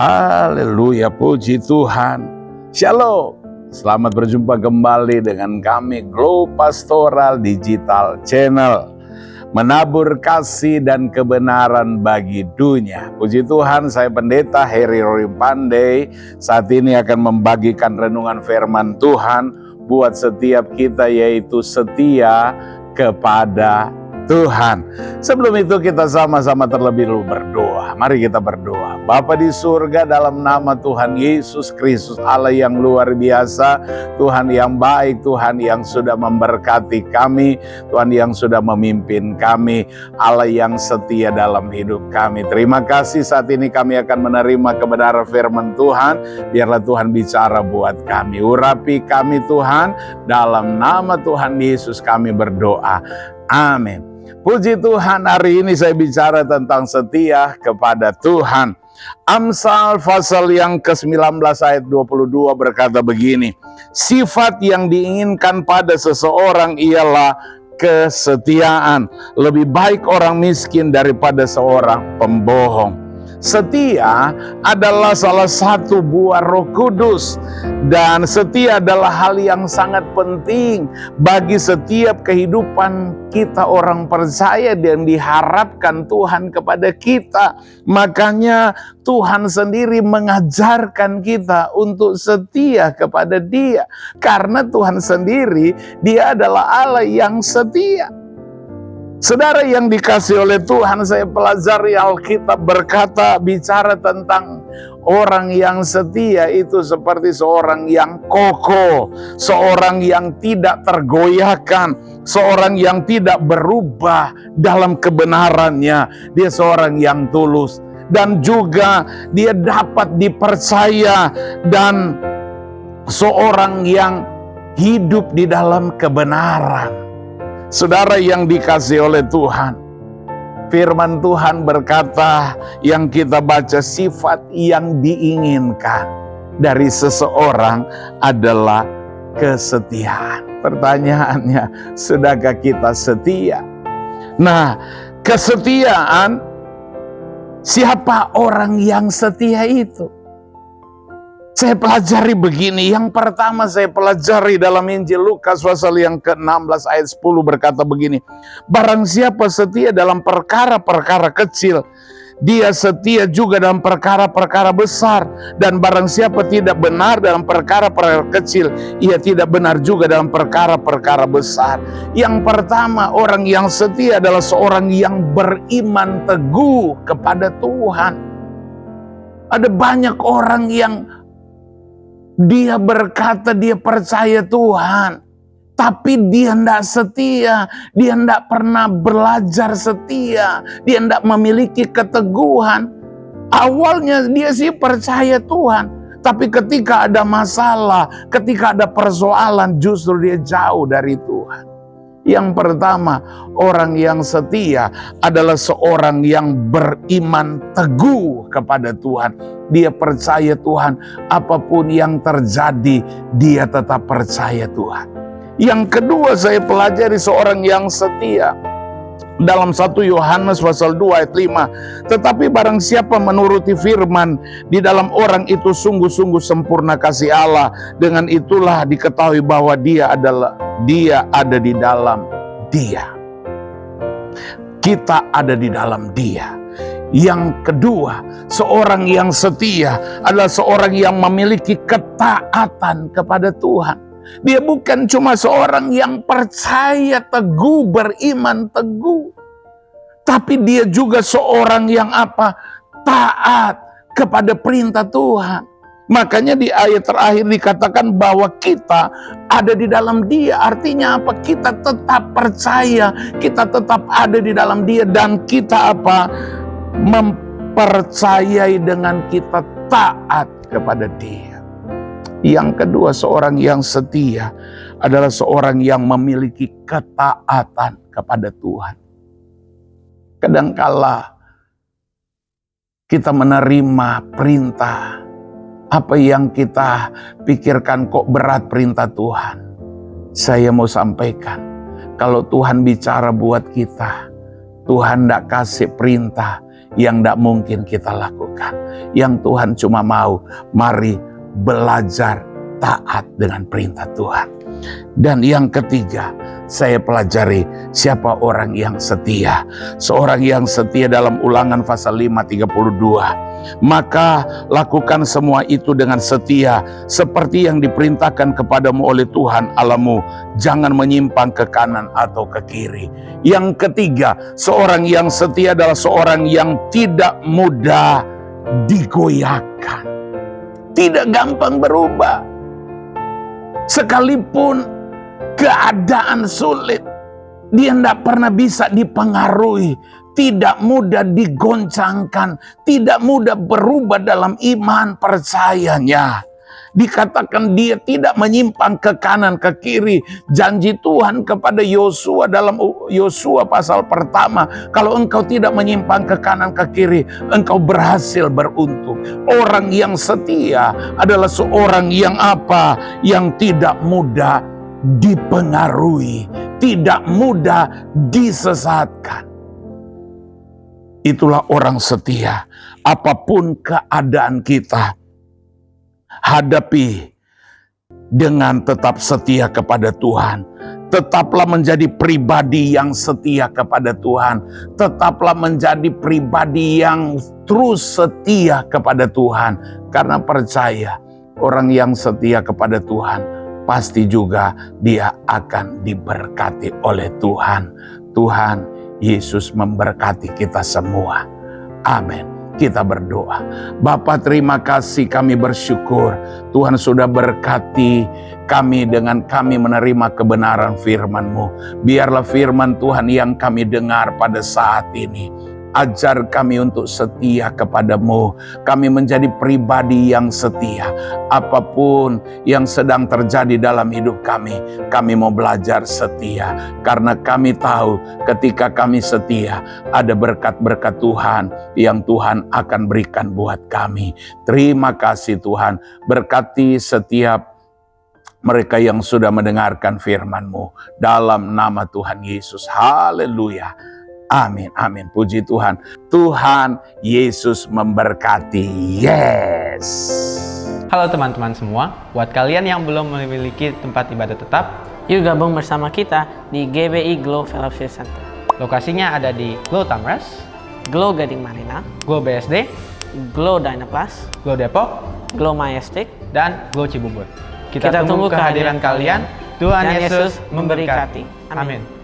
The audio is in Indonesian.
Haleluya, puji Tuhan. Shalom, selamat berjumpa kembali dengan kami Glow Pastoral Digital Channel, menabur kasih dan kebenaran bagi dunia. Puji Tuhan, saya Pendeta Heri Rorim Pandey saat ini akan membagikan renungan firman Tuhan buat setiap kita, yaitu setia kepada Tuhan. Sebelum itu kita sama-sama terlebih dahulu berdoa. Mari kita berdoa. Bapa di surga, dalam nama Tuhan Yesus Kristus, Allah yang luar biasa, Tuhan yang baik, Tuhan yang sudah memberkati kami, Tuhan yang sudah memimpin kami, Allah yang setia dalam hidup kami. Terima kasih, saat ini kami akan menerima kebenaran firman Tuhan. Biarlah Tuhan bicara buat kami. Urapi kami Tuhan, dalam nama Tuhan Yesus kami berdoa. Amin. Puji Tuhan, hari ini saya bicara tentang setia kepada Tuhan. Amsal pasal yang ke-19 ayat 22 berkata begini, sifat yang diinginkan pada seseorang ialah kesetiaan. Lebih baik orang miskin daripada seorang pembohong. Setia adalah salah satu buah Roh Kudus, dan setia adalah hal yang sangat penting bagi setiap kehidupan kita orang percaya dan diharapkan Tuhan kepada kita. Makanya Tuhan sendiri mengajarkan kita untuk setia kepada Dia, karena Tuhan sendiri, Dia adalah Allah yang setia. Saudara yang dikasih oleh Tuhan, saya pelajari Alkitab berkata, bicara tentang orang yang setia itu seperti seorang yang kokoh, seorang yang tidak tergoyahkan, seorang yang tidak berubah dalam kebenarannya. Dia seorang yang tulus, dan juga dia dapat dipercaya, dan seorang yang hidup di dalam kebenaran. Saudara yang dikasih oleh Tuhan, firman Tuhan berkata yang kita baca, sifat yang diinginkan dari seseorang adalah kesetiaan. Pertanyaannya, sudahkah kita setia? Nah, kesetiaan, siapa orang yang setia itu? Saya pelajari begini. Yang pertama saya pelajari dalam Injil Lukas pasal yang ke-16 ayat 10 berkata begini, barang siapa setia dalam perkara-perkara kecil, dia setia juga dalam perkara-perkara besar. Dan barang siapa tidak benar dalam perkara-perkara kecil, ia tidak benar juga dalam perkara-perkara besar. Yang pertama, orang yang setia adalah seorang yang beriman teguh kepada Tuhan. Ada banyak orang yang dia berkata dia percaya Tuhan, tapi dia tidak setia, dia tidak pernah belajar setia, dia tidak memiliki keteguhan. Awalnya dia sih percaya Tuhan, tapi ketika ada masalah, ketika ada persoalan, justru dia jauh dari Tuhan. Yang pertama, orang yang setia adalah seorang yang beriman teguh kepada Tuhan. Dia percaya Tuhan, apapun yang terjadi, dia tetap percaya Tuhan. Yang kedua, saya pelajari seorang yang setia dalam 1 Yohanes pasal 2 ayat 5. Tetapi barang siapa menuruti firman, di dalam orang itu sungguh-sungguh sempurna kasih Allah. Dengan itulah diketahui bahwa dia ada di dalam Dia. Kita ada di dalam Dia. Yang kedua, seorang yang setia adalah seorang yang memiliki ketaatan kepada Tuhan. Dia bukan cuma seorang yang percaya teguh, beriman teguh, tapi dia juga seorang yang taat kepada perintah Tuhan. Makanya di ayat terakhir dikatakan bahwa kita ada di dalam Dia. Artinya apa? Kita tetap percaya, kita tetap ada di dalam Dia, dan kita mempercayai dengan kita taat kepada Dia. Yang kedua, seorang yang setia adalah seorang yang memiliki ketaatan kepada Tuhan. Kadangkala kita menerima perintah, apa yang kita pikirkan kok berat perintah Tuhan. Saya mau sampaikan, kalau Tuhan bicara buat kita, Tuhan tidak kasih perintah yang tidak mungkin kita lakukan. Yang Tuhan cuma mau, mari belajar taat dengan perintah Tuhan. Dan yang ketiga, saya pelajari siapa orang yang setia. Seorang yang setia dalam Ulangan pasal 5:32. Maka lakukan semua itu dengan setia, seperti yang diperintahkan kepadamu oleh Tuhan Allahmu. Jangan menyimpang ke kanan atau ke kiri. Yang ketiga, seorang yang setia adalah seorang yang tidak mudah digoyahkan. Tidak gampang berubah. Sekalipun keadaan sulit, dia tidak pernah bisa dipengaruhi, tidak mudah digoncangkan, tidak mudah berubah dalam iman percayanya. Dikatakan dia tidak menyimpang ke kanan ke kiri. Janji Tuhan kepada Yosua dalam Yosua pasal pertama, kalau engkau tidak menyimpang ke kanan ke kiri, engkau berhasil beruntung. Orang yang setia adalah seorang yang apa? Yang tidak mudah dipengaruhi, tidak mudah disesatkan. Itulah orang setia. Apapun keadaan kita, hadapi dengan tetap setia kepada Tuhan. Tetaplah menjadi pribadi yang setia kepada Tuhan. Tetaplah menjadi pribadi yang terus setia kepada Tuhan. Karena percaya, orang yang setia kepada Tuhan, pasti juga dia akan diberkati oleh Tuhan. Tuhan Yesus memberkati kita semua. Amin. Kita berdoa. Bapa, terima kasih, kami bersyukur Tuhan sudah berkati kami dengan kami menerima kebenaran firman-Mu. Biarlah firman Tuhan yang kami dengar pada saat ini, ajar kami untuk setia kepadamu. Kami menjadi pribadi yang setia. Apapun yang sedang terjadi dalam hidup kami mau belajar setia. Karena kami tahu ketika kami setia, ada berkat-berkat Tuhan yang Tuhan akan berikan buat kami. Terima kasih Tuhan. Berkati setiap mereka yang sudah mendengarkan firman-Mu. Dalam nama Tuhan Yesus. Haleluya. Amin, amin. Puji Tuhan. Tuhan Yesus memberkati. Yes. Halo teman-teman semua. Buat kalian yang belum memiliki tempat ibadah tetap, yuk gabung bersama kita di GBI Glow Fellowship Center. Lokasinya ada di Glow Tamres, Glow Gading Marina, Glow BSD, Glow Dynaplus, Glow Depok, Glow Majestic, dan Glow Cibubur. Kita tunggu kehadiran kalian. Tuhan Yesus memberkati. Amin.